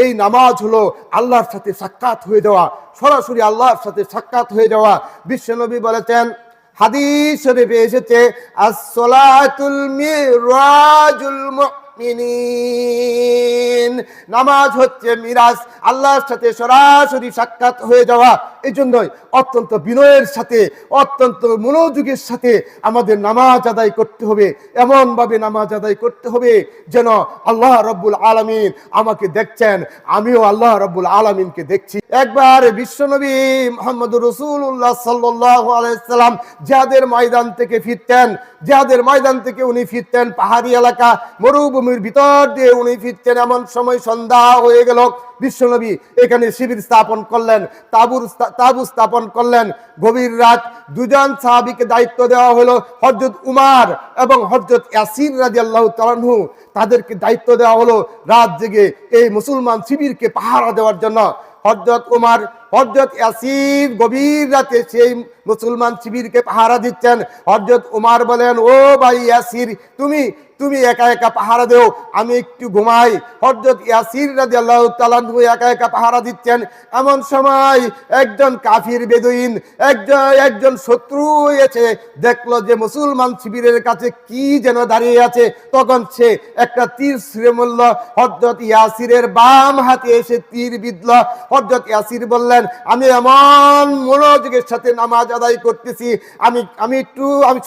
এই নামাজ হলো আল্লাহর সাথে সাক্ষাৎ হয়ে যাওয়া, সরাসরি আল্লাহর সাথে সাক্ষাৎ হয়ে যাওয়া। বিশ্বনবী বলেছেন, হাদিস শরীফে এসেছে, as-সালাতুল মিরাজুল মুমিনিন, নামাজ হচ্ছে মিরাজ, আল্লাহর সাথে সরাসরি সাক্ষাৎ হয়ে যাওয়া। এই জন্যই অত্যন্ত বিনয়ের সাথে, অত্যন্ত মনোযোগের সাথে আমাদের নামাজ আদায় করতে হবে। এমনভাবে নামাজ আদায় করতে হবে যেন আল্লাহ রব্বুল আলামিন আমাকে দেখছেন, আমিও আল্লাহ রব্বুল আলামিনকে দেখছি। একবার বিশ্বনবী মুহাম্মদুর রাসূলুল্লাহ সাল্লাল্লাহু আলাইহি সাল্লাম জিহাদের ময়দান থেকে ফিরতেন। জিহাদের ময়দান থেকে উনি ফিরতেন, পাহাড়ি এলাকা মরুভূমির ভিতর দিয়ে উনি ফিরতেন। এমন সময় সন্ধ্যা হয়ে গেল। বিশ্বনবী এখানে শিবির স্থাপন করলেন, তাবু স্থাপন করলেন। গভীর রাত, দুজন সাহাবীকে দায়িত্ব দেওয়া হলো, হযরত উমর এবং হযরত ইয়াসির রাদিয়াল্লাহু তাআলা আনহু, তাদেরকে দায়িত্ব দেওয়া হলো রাত জেগে এই মুসলমান শিবিরকে পাহারা দেওয়ার জন্য। হযরত উমর, হযরত ইয়াসির গভীর রাতে সেই মুসলমান শিবিরকে পাহারা দিচ্ছেন। হযরত উমর বলেন, ও ভাই ইয়াসির, তুমি একা একা পাহারা দেও, আমি একটু ঘুমাই। হযরত ইয়াসির রাদিয়াল্লাহু তাআলা আনহু একা একা পাহারা দিচ্ছেন। এমন সময় একজন কাফির বেদুইন, একজন শত্রু এসে দেখলো যে মুসলমান শিবিরের কাছে কি যেন দাঁড়িয়ে আছে। তখন সে একটা তীর ছুঁড়ে মারল, হযরত ইয়াসিরের বাম হাতে এসে তীর বিঁধল। হযরত ইয়াসির বললেন, আমি এমন মনোযোগের সাথে নামাজ আদায় করতেছি, আমি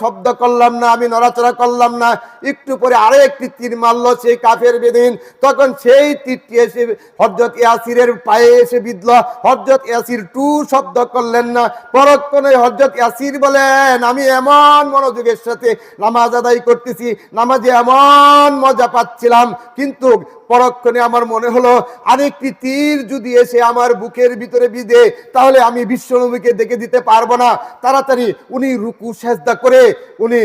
শব্দ করলাম না, আমি নড়াচড়া করলাম না। একটু পরে আরো একটি তীর মারলো সেই কাফের বেদিন। তখন সেই তীরটি এসে হযরত ইয়াসিরের পায়ে এসে বিঁধল। হযরত ইয়াসির টু শব্দ করলেন না। পরক্ষণে হযরত ইয়াসির বলেন, আমি এমন মনোযোগের সাথে নামাজ আদায় করতেছি, নামাজে এমন মজা পাচ্ছিলাম, কিন্তু পরক্ষণে আমার মনে হলো আরেকটি তীর যদি এসে আমার বুকের ভিতরে বিঁধে, তাহলে আমি বিশ্বনবীকে দেখে দিতে পারবো না। তাড়াতাড়ি উনি রুকু সেজদা করে উনি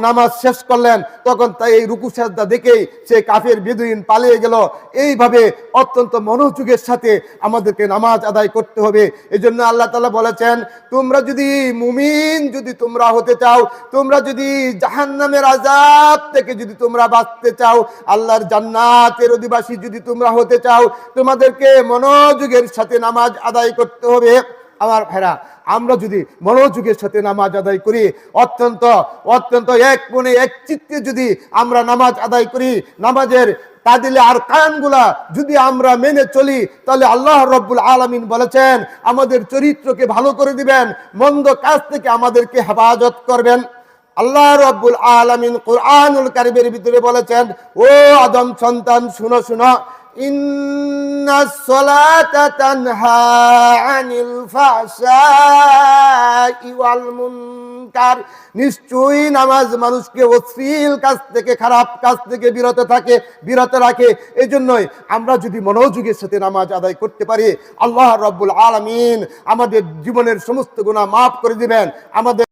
নামাজ শেষ করলেন। তখন তাই এই রুকু সেজদা দেখেই সে কাফের বেদুইন পালিয়ে গেল। এইভাবে অত্যন্ত মনোযোগের সাথে আমাদেরকে নামাজ আদায় করতে হবে। এই জন্য আল্লাহ তাআলা বলেছেন, তোমরা যদি মুমিন যদি তোমরা হতে চাও, তোমরা যদি জাহান্নামের আযাব থেকে যদি তোমরা বাঁচতে চাও, আল্লাহর জান্নাতের অধিবাসী যদি তোমরা হতে চাও, তোমাদেরকে মনোযোগের সাথে নামাজ আদায় করতে হবে। আমার ভাইরা, আমরা যদি মনোযোগের সাথে নামাজ আদায় করি, অত্যন্ত এক মনে এক চিত্তে যদি আমরা নামাজ আদায় করি, নামাজের তাদিলে আর কানগুলা যদি আমরা মেনে চলি, তাহলে আল্লাহ রব্বুল আলামিন বলেছেন আমাদের চরিত্রকে ভালো করে দিবেন, মন্দ কাজ থেকে আমাদেরকে হেফাজত করবেন। আল্লাহ রব্বুল আলামিন কুরআনুল কারীমের ভিতরে বলেছেন, ও আদম সন্তান, শুনো শুনো, ইন্নাস সালাতা তানহা আনিল ফাহশাই ওয়াল মুনকার, নিশ্চয়ই নামাজ মানুষকে অশ্লীল কাজ থেকে, খারাপ কাজ থেকে বিরত রাখে। এই জন্যই আমরা যদি মনোযোগের সাথে নামাজ আদায় করতে পারি, আল্লাহ রব্বুল আলামিন আমাদের জীবনের সমস্ত গুনাহ মাফ করে দিবেন। আমাদের